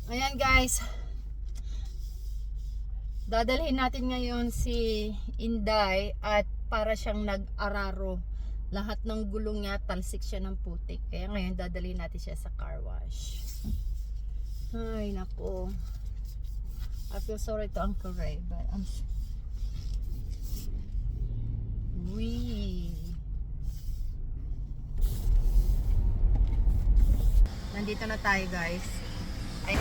Ayan guys, dadalhin natin ngayon si Inday at para siyang nag-araro. Lahat ng gulong niya, talsik siya ng putik. Kaya ngayon dadalhin natin siya sa car wash. Ay nako. I feel sorry to Uncle Ray, but Wee. Nandito na tayo guys. Ay.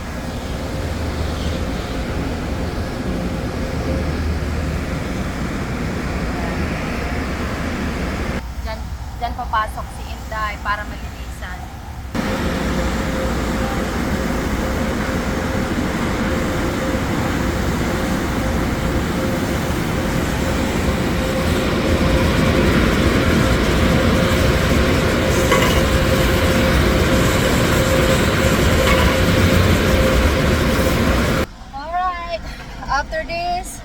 Diyan papasok si Inday para malinisan. Alright, after this,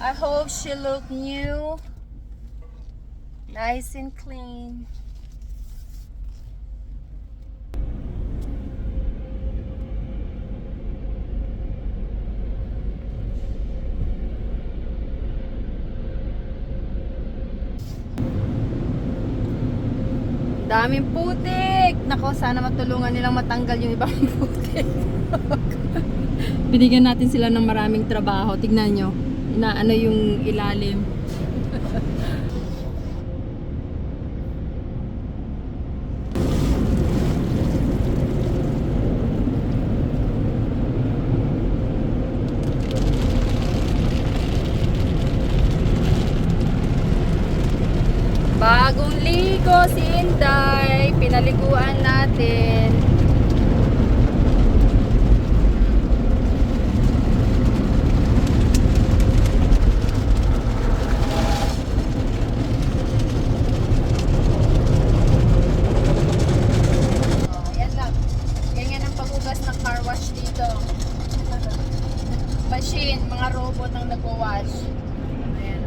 I hope she look new. Nice and clean. Daming putik. Nako, sana matulungan nilang matanggal yung ibang putik. Binigyan natin sila ng maraming trabaho. Tignan nyo. Inaano yung ilalim. Bagong ligo si Inday, pinaliguan natin. Oh, yan lang. Ganyan ang paghugas ng car wash dito. Machine, mga robot ang nagwa-wash. Ayan.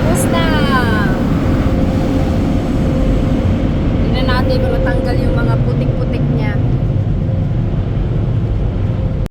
Tapos na. Tingnan natin kung natanggal yung mga putik-putik